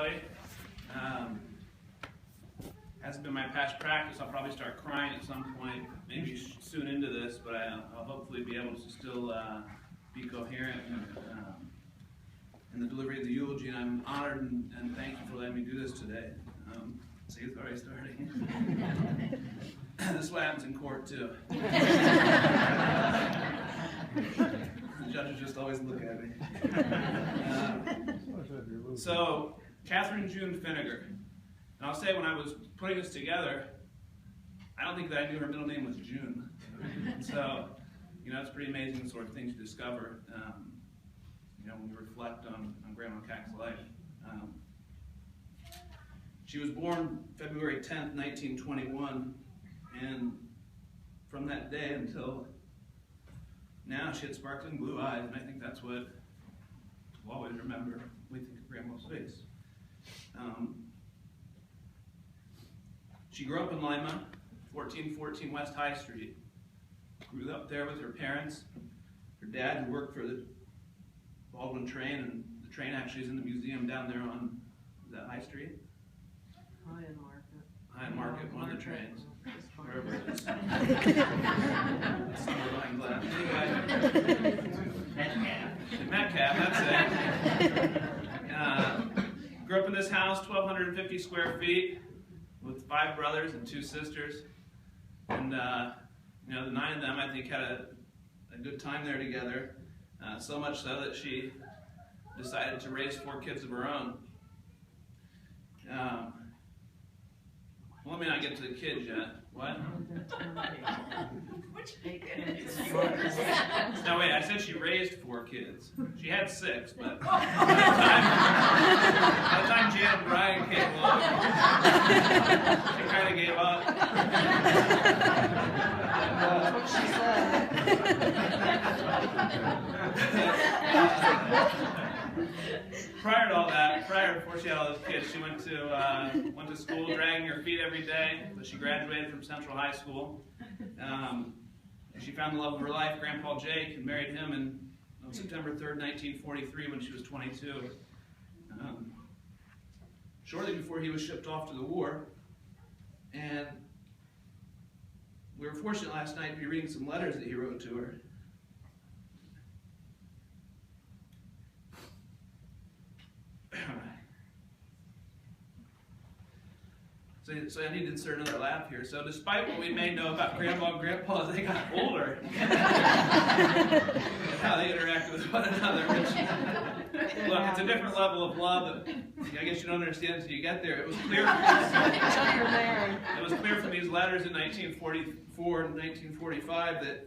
everybody. Hasn't been my past practice. I'll probably start crying at some point, maybe soon into this, but I'll hopefully be able to still be coherent in the delivery of the eulogy, and I'm honored and thank you for letting me do this today. See, it's already starting. This is what happens in court, too. The judges just always look at me. So, Catherine June Finnegar. And I'll say, when I was putting this together, I don't think that I knew her middle name was June. So, it's pretty amazing sort of thing to discover, when we reflect on Grandma Cack's life. She was born February 10th, 1921, and from that day until now, she had sparkling blue eyes, and I think that's what we'll always remember when we think of Grandma's face. She grew up in Lima, 1414 West High Street. Grew up there with her parents. Her dad, who worked for the Baldwin train, and the train actually is in the museum down there on High Street? High Market, one of the trains. Wherever it is. Silver-lined glass. Anyway. Metcalf, that's it. Grew up in this house, 1,250 square feet, with 5 brothers and 2 sisters. And, the 9 of them, I think, had a good time there together. So much so that she decided to raise 4 kids of her own. Let me not get to the kids yet. What? No, wait, I said she raised 4 kids. She had 6, but by the time Jan and Brian came along, she kind of gave up. That's what she said. Prior to all that, before she had all those kids, she went to school dragging her feet every day, but she graduated from Central High School. She found the love of her life, Grandpa Jake, and married him on September 3rd, 1943, when she was 22. Shortly before he was shipped off to the war, and we were fortunate last night to be reading some letters that he wrote to her. So I need to insert another laugh here. So despite what we may know about Grandma and Grandpa as they got older, and how they interacted with one another, which, look, it's a different level of love that I guess you don't understand until you get there. It was clear from these letters in 1944 and 1945 that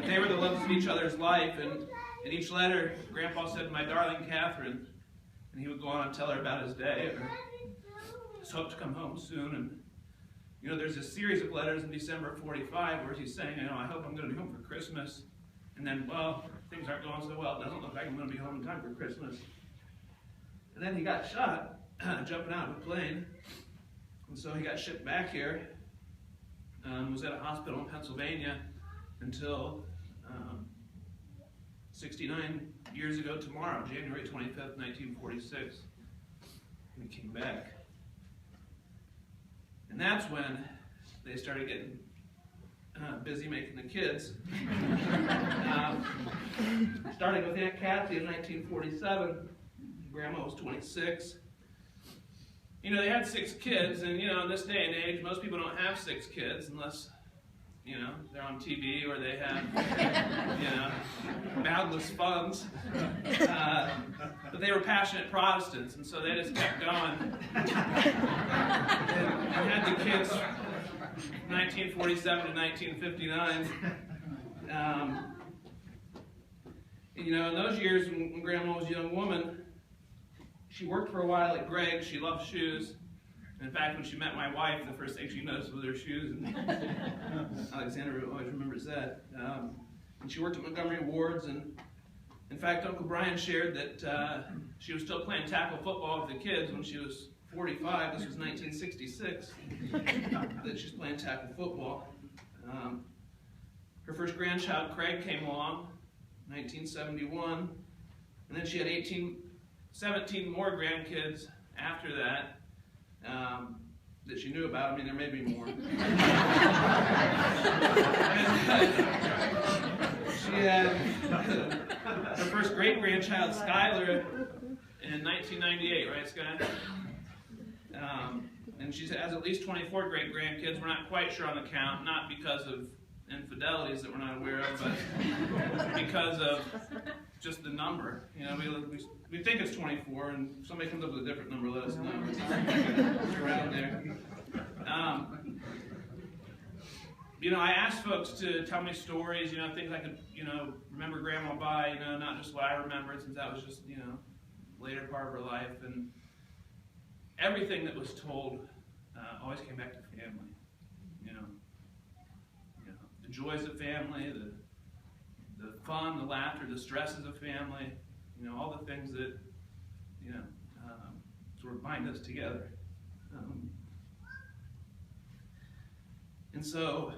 they were the loves of each other's life. And in each letter, Grandpa said, "My darling Catherine," and he would go on and tell her about his day, or just hope to come home soon. And there's a series of letters in December of 45 where he's saying, I hope I'm going to be home for Christmas. And then, well, things aren't going so well. It doesn't look like I'm going to be home in time for Christmas. And then he got shot jumping out of a plane, and so he got shipped back here. Was at a hospital in Pennsylvania until 69 years ago tomorrow, January 25th, 1946. And he came back. And that's when they started getting busy making the kids. Starting with Aunt Kathy in 1947. Grandma was 26. They had 6 kids, and in this day and age, most people don't have 6 kids unless they're on TV or they have, boundless funds. But they were passionate Protestants, and so they just kept going. And had the kids from 1947 to 1959. In those years when Grandma was a young woman, she worked for a while at Greg's. She loved shoes. In fact, when she met my wife, the first thing she noticed was her shoes, and Alexander always remembers that. And she worked at Montgomery Ward's, and in fact, Uncle Brian shared that she was still playing tackle football with the kids when she was 45. This was 1966, that she's playing tackle football. Her first grandchild, Craig, came along, 1971, and then she had 18 17 more grandkids after that that she knew about. I mean, there may be more. She had her first great-grandchild, Skylar, in 1998, right, Sky? And she has at least 24 great-grandkids. We're not quite sure on the count, not because of infidelities that we're not aware of, but because of just the number. You know, we think it's 24, and if somebody comes up with a different number, let us know. It's around there. You know, I asked folks to tell me stories, you know, things I could, you know, remember Grandma by, you know, not just what I remembered, since that was just, you know, later part of her life. And everything that was told always came back to family. You know, the joys of family, the fun, the laughter, the stresses of family. You know, all the things that, you know, sort of bind us together. And so,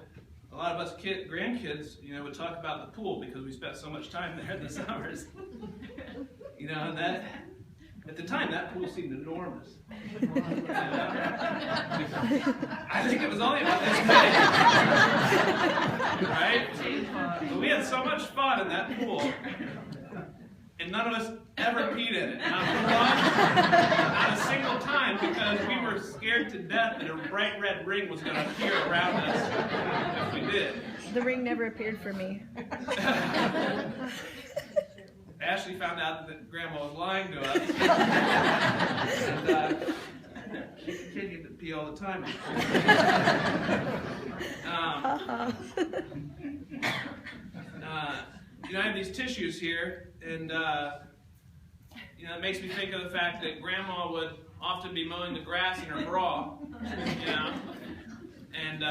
a lot of us grandkids, you know, would talk about the pool because we spent so much time there in the summers. You know, and that, at the time, that pool seemed enormous. I think it was only about this big. Right? But we had so much fun in that pool. And none of us ever peed in it. Not once, not a single time, because we were scared to death that a bright red ring was going to appear around us if we did. The ring never appeared for me. Ashley found out that Grandma was lying to us. And she continued to pee all the time. You know, I have these tissues here, and you know, it makes me think of the fact that Grandma would often be mowing the grass in her bra, you know, and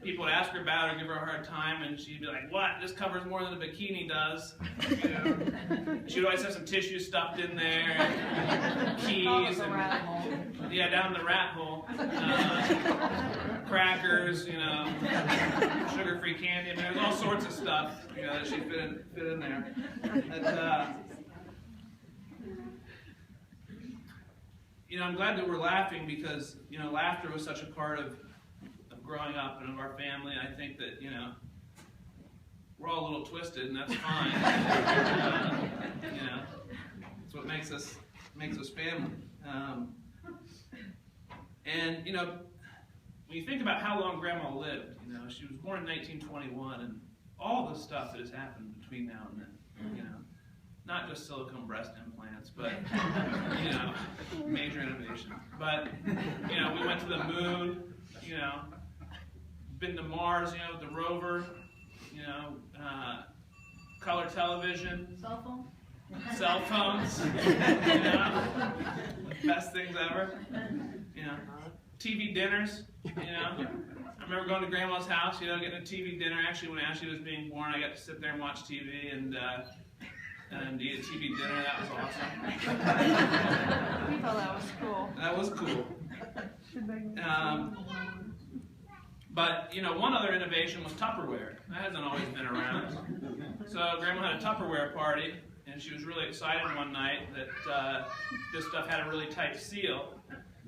people would ask her about it or give her a hard time, and she'd be like, "What? This covers more than a bikini does." You know? She'd always have some tissue stuffed in there, and keys, and yeah, down the rat hole, crackers, you know, sugar-free candy. I mean, there's all sorts of stuff, you know, that she fit in there. And, you know, I'm glad that we're laughing because, you know, laughter was such a part of growing up and of our family. I think that, you know, we're all a little twisted, and that's fine. You know, it's what makes us family. And, you know, when you think about how long Grandma lived, you know, she was born in 1921, and all the stuff that has happened between now and then, you know, not just silicone breast implants, but, you know, major innovation. But, you know, we went to the moon, you know, been to Mars, you know, with the rover, you know, color television. Cell phones, you know, best things ever, you know, TV dinners, you know. I remember going to Grandma's house, you know, getting a TV dinner. Actually, when Ashley was being born, I got to sit there and watch TV and eat a TV dinner. That was awesome. We thought that was cool. That was cool. But, you know, one other innovation was Tupperware. That hasn't always been around. So Grandma had a Tupperware party, and she was really excited one night that this stuff had a really tight seal.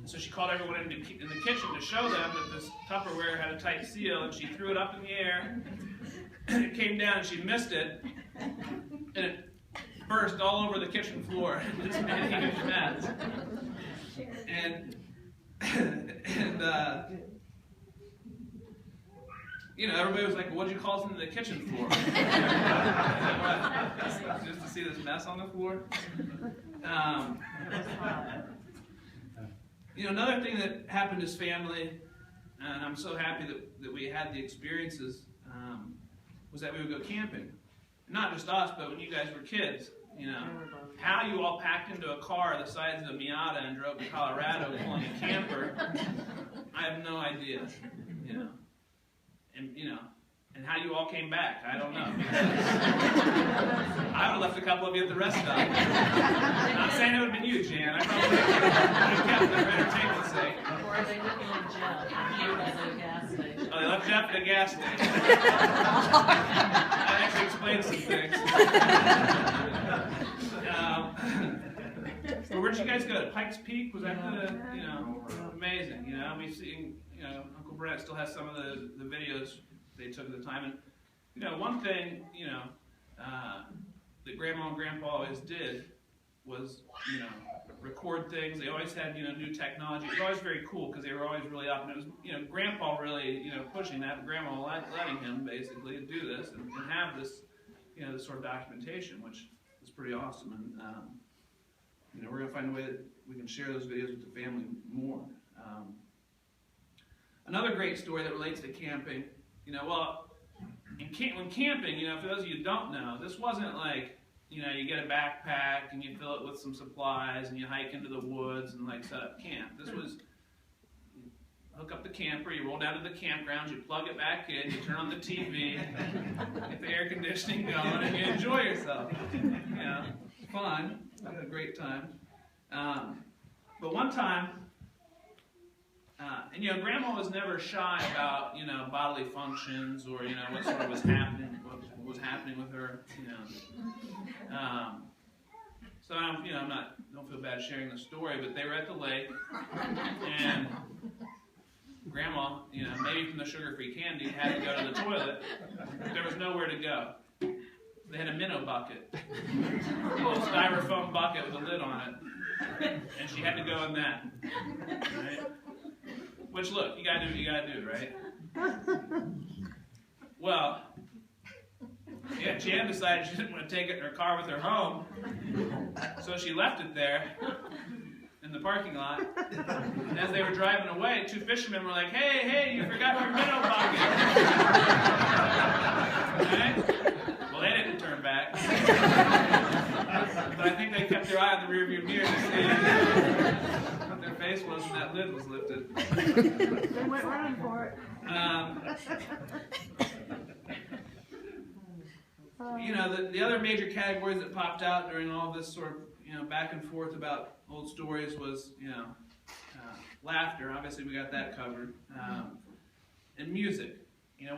So she called everyone in the kitchen to show them that this Tupperware had a tight seal, and she threw it up in the air, and it came down, and she missed it, and it burst all over the kitchen floor. It just made a huge mess. And you know, everybody was like, "What'd you call us into the kitchen for?" Just to see this mess on the floor. You know, another thing that happened as family, and I'm so happy that we had the experiences, was that we would go camping. Not just us, but when you guys were kids, you know, how you all packed into a car the size of a Miata and drove to Colorado pulling a camper, I have no idea, you know. And, you know, and how you all came back, I don't know. I would have left a couple of you at the rest stop. I'm not saying it would have been you, Jan. I probably would have kept them for entertainment's sake. Or they didn't leave Jeff. He was at a gas station. Oh, they left Jeff at a gas station. That actually explains some things. where'd you guys go? To Pikes Peak? Was that amazing? We see, Uncle Brett still has some of the videos they took at the time. And, one thing, that Grandma and Grandpa always did was, record things. They always had, new technology. It was always very cool because they were always really up. And it was, Grandpa really, pushing that, but Grandma letting him basically do this and have this, this sort of documentation, which is pretty awesome. And, we're going to find a way that we can share those videos with the family more. Another great story that relates to camping, when camping, for those of you who don't know, this wasn't like, you get a backpack and you fill it with some supplies and you hike into the woods and set up camp. This was, you hook up the camper, you roll down to the campground, you plug it back in, you turn on the TV, get the air conditioning going, and you enjoy yourself. Fun, had a great time. But one time, and Grandma was never shy about bodily functions or what sort of was happening, what was happening with her. So don't feel bad sharing the story, but they were at the lake, and Grandma, maybe from the sugar-free candy, had to go to the toilet. But there was nowhere to go. They had a minnow bucket, a little styrofoam bucket with a lid on it, and she had to go in that. Right? Which, look, you gotta do what you gotta do, right? Well, yeah, Jan decided she didn't want to take it in her car with her home, so she left it there in the parking lot. And as they were driving away, two fishermen were like, "Hey, you forgot your minnow bucket." Right? Well, they didn't turn back, but I think they kept their eye on the rearview mirror to see what their face was when that lid was lifted. They went running for it. The other major categories that popped out during all this sort of, back and forth about old stories was, laughter. Obviously, we got that covered. And music.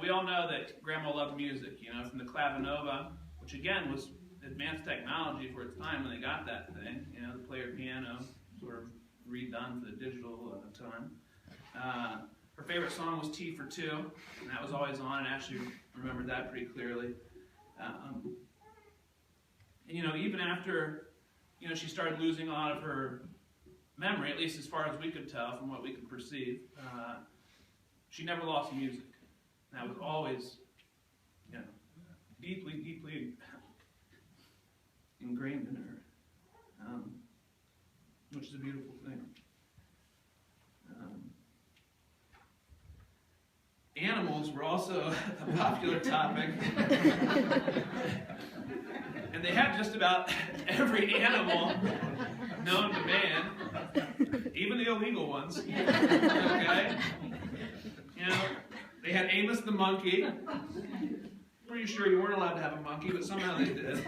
We all know that Grandma loved music, from the clavinova, which again was advanced technology for its time when they got that thing, the player piano, sort of redone for the digital time. Her favorite song was Tea for Two, and that was always on, and Ashley remembered that pretty clearly. And, even after, she started losing a lot of her memory, at least as far as we could tell from what we could perceive, she never lost music. That was always, deeply, deeply ingrained in her, which is a beautiful thing. Animals were also a popular topic. And they had just about every animal known to man, even the illegal ones. Okay? They had Amos the monkey. Pretty sure you weren't allowed to have a monkey, but somehow they did.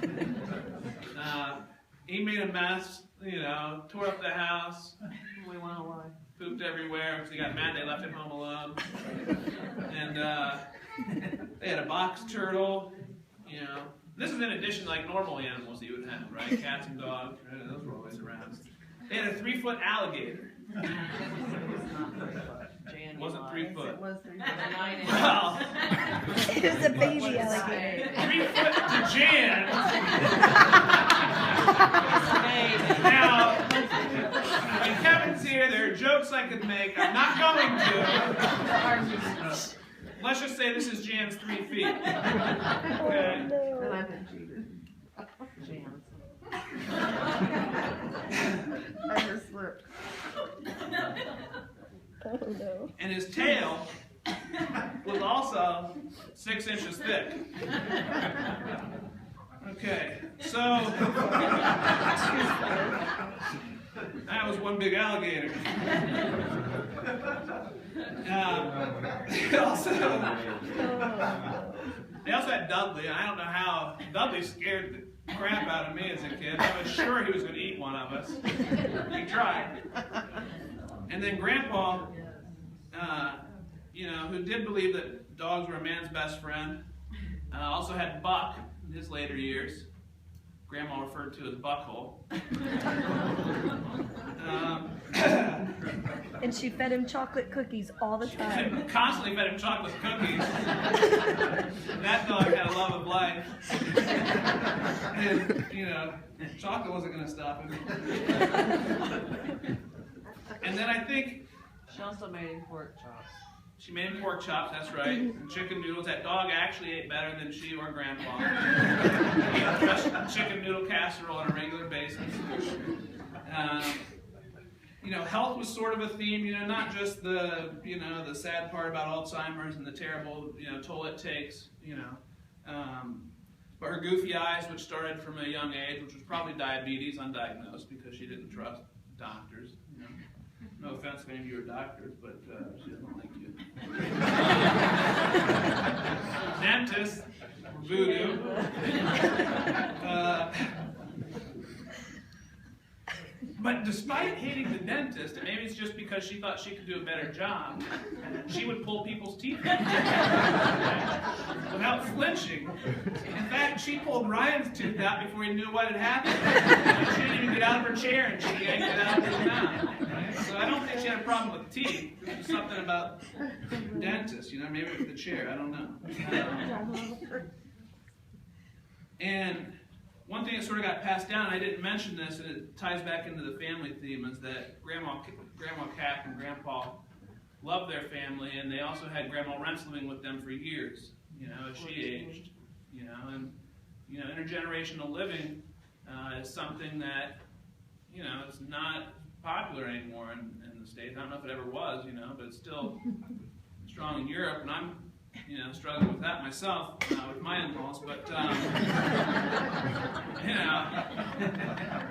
He made a mess, tore up the house. We want to lie. Pooped everywhere because he got mad they left him home alone. And they had a box turtle, This is in addition to normal animals that you would have, right? Cats and dogs, right? Those were always around. They had a 3-foot alligator. It wasn't 3 foot. It was 3 foot. Well, It was a baby alligator. 3 foot to Jan. Now, when Kevin's here, there are jokes I could make. I'm not going to. Let's just say this is Jan's 3 feet. Okay. And I've been cheated. Jams. I just slipped. Oh no. And his tail was also 6 inches thick. Okay, so that was one big alligator. They also had Dudley, and I don't know how Dudley scared the crap out of me as a kid. I was sure he was going to eat one of us. He tried. And then Grandpa, who did believe that dogs were a man's best friend, also had Buck in his later years. Grandma referred to as Buckhole. And she fed him chocolate cookies all the time. Constantly fed him chocolate cookies. That dog had a love of life. And, you know, chocolate wasn't going to stop him. And then I think She also made him pork chops. she made him pork chops, that's right. And chicken noodles. That dog actually ate better than she or Grandpa. He ate fresh chicken noodle casserole on a regular basis. You know, health was sort of a theme, you know, not just the, you know, the sad part about Alzheimer's and the terrible, you know, toll it takes, you know. But her goofy eyes, which started from a young age, which was probably diabetes undiagnosed because she didn't trust doctors, you know. No offense if any of you are doctors, but she doesn't like you. Dentist, voodoo. But despite hating the dentist, and maybe it's just because she thought she could do a better job, she would pull people's teeth out without flinching. In fact, she pulled Ryan's tooth out before he knew what had happened. She didn't even get out of her chair, and she yanked it out of his mouth. Right? So I don't think she had a problem with teeth. It was something about dentists, you know, maybe with the chair, I don't know. And one thing that sort of got passed down, and I didn't mention this, and it ties back into the family theme, is that Grandma Cat and Grandpa loved their family, and they also had Grandma Rentz living with them for years, you know, as she aged, you know, and, you know, intergenerational living is something that, you know, is not popular anymore in the States. I don't know if it ever was, you know, but it's still strong in Europe, and I'm, you know, struggling with that myself, with my in-laws, but, you know,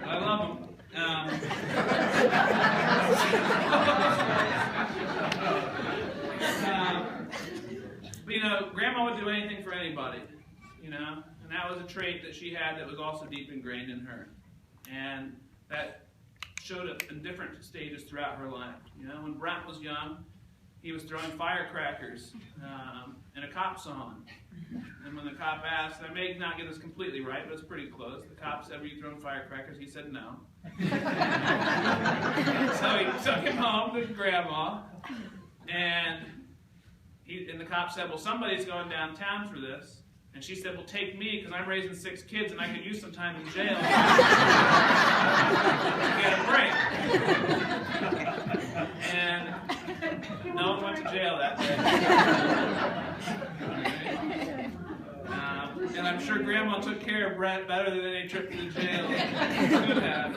I love them. But, you know, Grandma would do anything for anybody, you know, and that was a trait that she had that was also deep ingrained in her, and that showed up in different stages throughout her life. You know, when Brent was young, he was throwing firecrackers in a cop song. And when the cop asked, I may not get this completely right, but it's pretty close. The cop said, were you throwing firecrackers? He said no. So he took him home to Grandma, and the cop said, well, somebody's going downtown for this. And she said, well, take me, because I'm raising 6 kids, and I could use some time in jail. Get a break. And no one went to jail that day. And I'm sure Grandma took care of Brett better than any trip to the jail could have.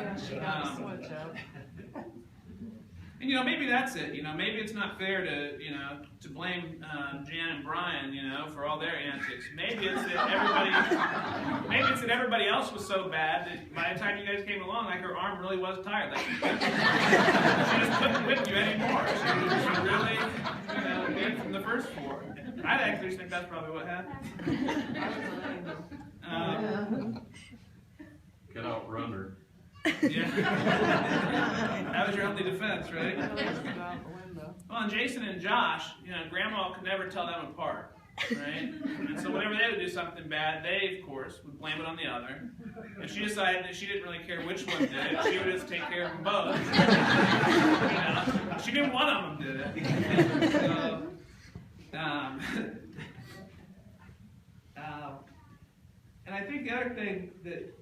And, you know, maybe that's it. You know, maybe it's not fair to, you know, to blame Jan and Brian, you know, for all their antics. Maybe it's that everybody else was so bad that by the time you guys came along, like, her arm really was tired. Like, she just couldn't whip you anymore. She was really, you know, good from the first 4. I actually think that's probably what happened. Could outrun her. Yeah. That was your only defense, right? Well, and Jason and Josh, you know, Grandma could never tell them apart, right? And so whenever they would do something bad, they, of course, would blame it on the other. And she decided that she didn't really care which one did it. She would just take care of them both. You know, she knew one of them did it. So, and I think the other thing that,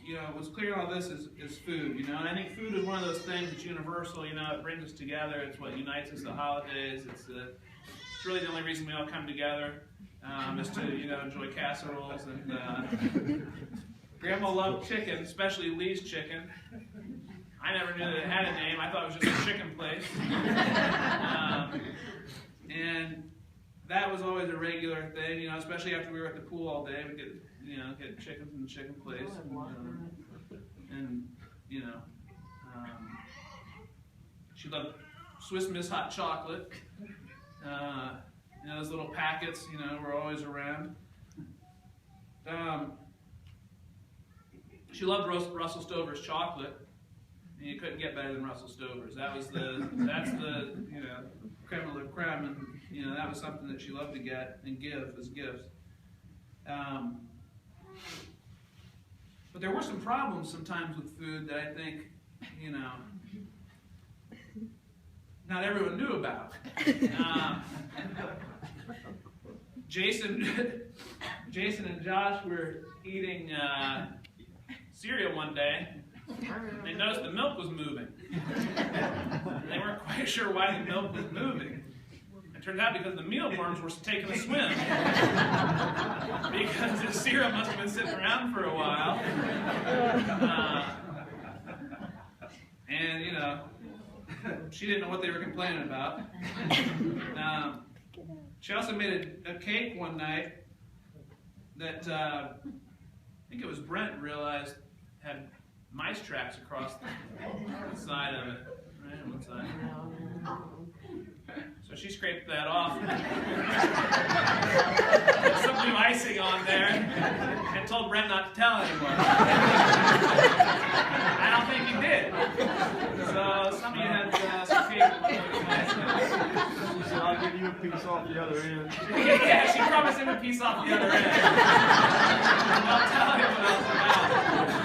you know, what's clear in all this is food, you know, and I think food is one of those things that's universal, you know, it brings us together, it's what unites us, the holidays, it's really the only reason we all come together, is to, you know, enjoy casseroles, and Grandma loved chicken, especially Lee's chicken. I never knew that it had a name, I thought it was just a chicken place. And that was always a regular thing, you know, especially after we were at the pool all day, we could, you know, get chicken from the chicken place, and you know, she loved Swiss Miss hot chocolate. You know, those little packets, you know, were always around. She loved Russell Stover's chocolate, and you couldn't get better than Russell Stover's. That's the, you know, creme de la creme, and you know, that was something that she loved to get and give as gifts. But there were some problems sometimes with food that I think, you know, not everyone knew about. Jason and Josh were eating cereal one day. They noticed the milk was moving. They weren't quite sure why the milk was moving. It turned out because the mealworms were taking a swim. Because the cereal must have been sitting around for a while. And, she didn't know what they were complaining about. She also made a cake one night that I think it was Brent realized had mice tracks across the side of it. Right on one side. So she scraped that off, put some new icing on there, and told Brent not to tell anyone. I don't think he did. So some of you had some cake. She said, I'll give you a piece off the other end. Yeah, she promised him a piece off the other end. Don't tell anyone else about it.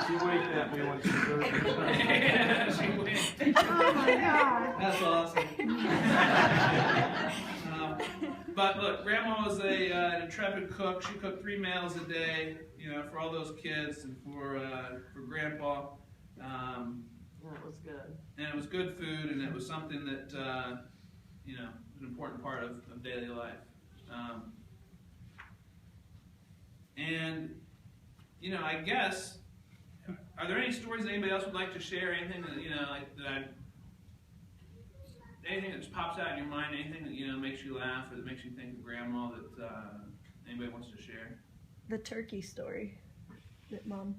She winked at me when she heard it. Yeah, she winked. Oh my God. That's awesome. But look, Grandma was an intrepid cook. She cooked 3 meals a day, for all those kids and for Grandpa. That was good. And it was good food, and it was something that was an important part of daily life. I guess, are there any stories that anybody else would like to share? Anything that anything that just pops out in your mind? Anything that makes you laugh or that makes you think of Grandma that anybody wants to share? The turkey story that Mom,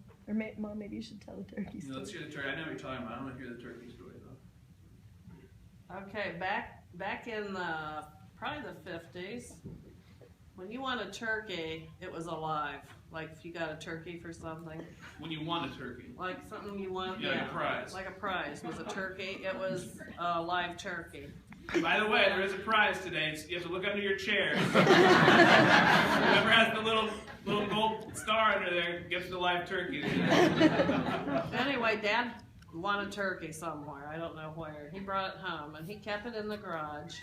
Mom, maybe you should tell the turkey story. Let's hear the turkey. I know what you're talking about. I want to hear the turkey story though. Okay, back in probably the 50s, when you want a turkey, it was alive. Like if you got a turkey for something. When you want a turkey. Like something you want. Yeah, like a prize. Like a prize was a turkey. It was a live turkey. By the way, there is a prize today. You have to look under your chair. Whoever has the little gold star under there gets the live turkey. Anyway, Dad won a turkey somewhere. I don't know where. He brought it home, and he kept it in the garage.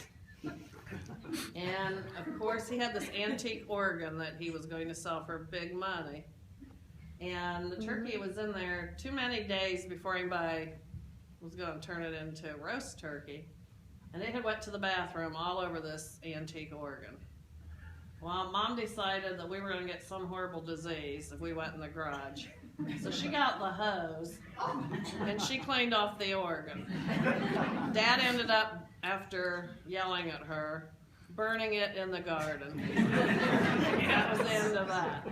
And, of course, he had this antique organ that he was going to sell for big money. And the turkey was in there too many days before anybody was going to turn it into roast turkey. And it had went to the bathroom all over this antique organ. Well, Mom decided that we were going to get some horrible disease if we went in the garage. So she got the hose, and she cleaned off the organ. Dad ended up, after yelling at her, burning it in the garden. That was the end of that.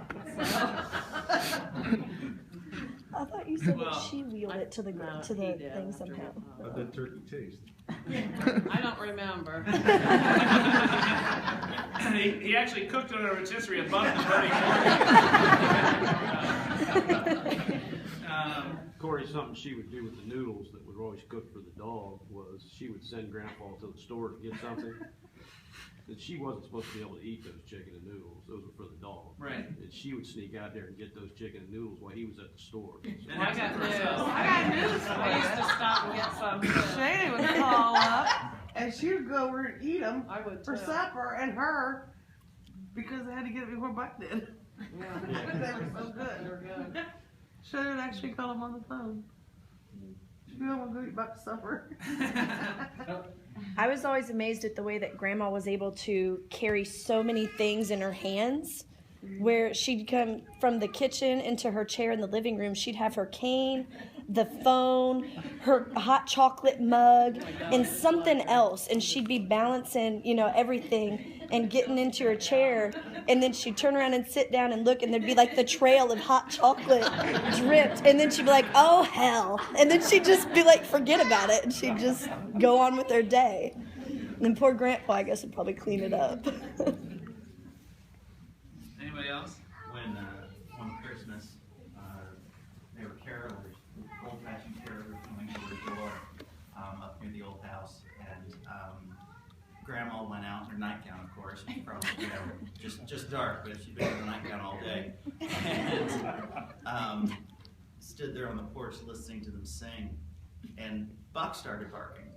I thought you said Well, that she wheeled it to the he thing did. somehow. How'd that turkey taste? I don't remember. He actually cooked it on a rotisserie above the burning organ. Corey, something she would do with the noodles that was always cooked for the dog was she would send Grandpa to the store to get something. And she wasn't supposed to be able to eat those chicken and noodles. Those were for the dog. Right. And she would sneak out there and get those chicken and noodles while he was at the store. And I that's got for news. herself. I got news for I used to stop and get some. Shane would call up and she would go over and eat them I would for too. supper, and her, because they had to get it before Buck did. Yeah. They were so They good. were good. Shane would actually call him on the phone. She would want to go eat Buck's supper. I was always amazed at the way that Grandma was able to carry so many things in her hands. Where she'd come from the kitchen into her chair in the living room, she'd have her cane, the phone, her hot chocolate mug, and something else. And she'd be balancing, everything and getting into her chair. And then she'd turn around and sit down and look, and there'd be like the trail of hot chocolate dripped. And then she'd be like, oh, hell. And then she'd just be like, forget about it. And she'd just go on with her day. And then poor Grandpa, I guess, would probably clean it up. Anybody else? When one Christmas, there were carolers, old-fashioned carolers coming to the door up near the old house, and Grandma went out in her nightgown, of course, probably just dark, but she'd been in the nightgown all day, and stood there on the porch listening to them sing, and Buck started barking.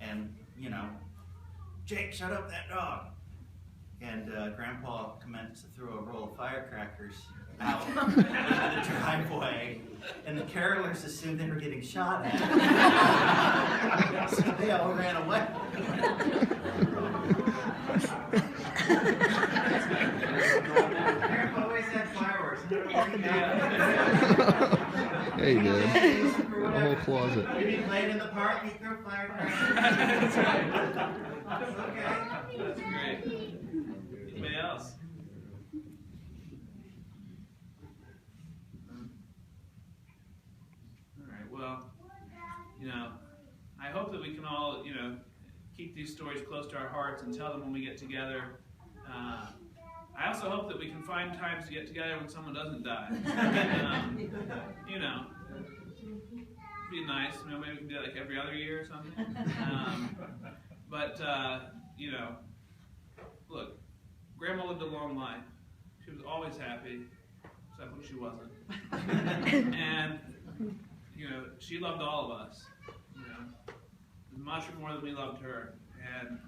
And, you know, Jake, shut up that dog. And Grandpa commenced to throw a roll of firecrackers out into the driveway, and the carolers assumed they were getting shot at. So they all ran away. Grandpa always had fireworks. Hey, man. The whole closet. When he played in the park, he threw firecrackers. That's right. It's okay. That's great. Anybody else? All right. Well, you know, I hope that we can all, you know, keep these stories close to our hearts and tell them when we get together. I also hope that we can find times to get together when someone doesn't die. You know, it'd be nice. You know, maybe we can do it like every other year or something. You know, look, Grandma lived a long life. She was always happy, except when she wasn't. And, you know, she loved all of us, you know, much more than we loved her. And,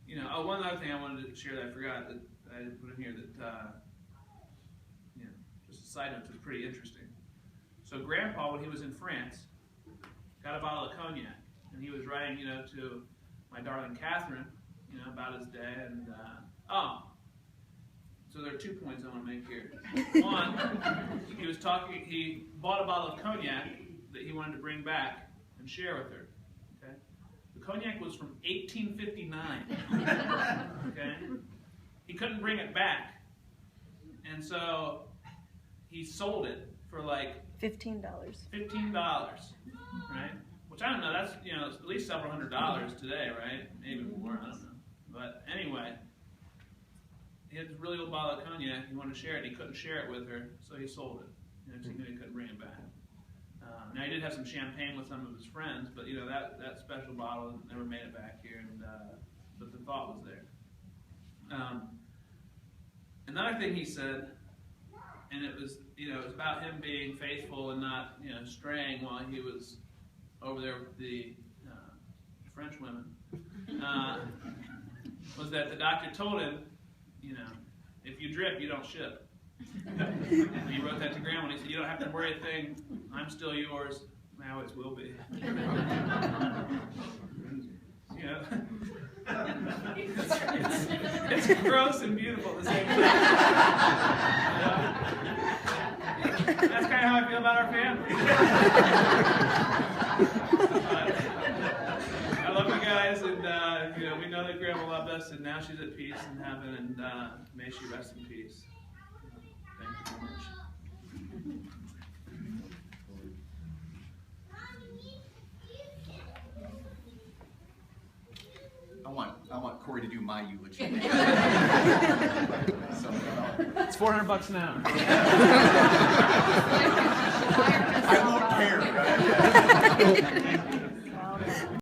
you know, oh, one other thing I wanted to share that I forgot that I didn't put in here that, you know, just a side note, was pretty interesting. So Grandpa, when he was in France, got a bottle of cognac, and he was writing, you know, to my darling Catherine, you know, about his day, and, so there are 2 points I want to make here. One, he bought a bottle of cognac that he wanted to bring back and share with her. Okay? The cognac was from 1859. Okay? He couldn't bring it back. And so he sold it for like $15. $15, right? Which I don't know, that's, you know, it's at least several $100s today, right? Maybe more, I don't know. But anyway, he had this really old bottle of cognac, he wanted to share it, he couldn't share it with her, so he sold it. You know, he knew he couldn't bring it back. Now he did have some champagne with some of his friends, but you know, that special bottle never made it back here, and but the thought was there. Another thing he said, and it was, you know, it was about him being faithful and not, you know, straying while he was over there with the French women, was that the doctor told him, you know, if you drip, you don't ship. And he wrote that to Grandma, and he said, you don't have to worry a thing, I'm still yours, I always will be. You know, it's gross and beautiful at the same time. You know? That's kind of how I feel about our family. I love you guys, and you know, we know that Grandma loved us, and now she's at peace in heaven, and may she rest in peace. Thank you very much. I want Corey to do my eulogy. It's $400 an hour. I won't care.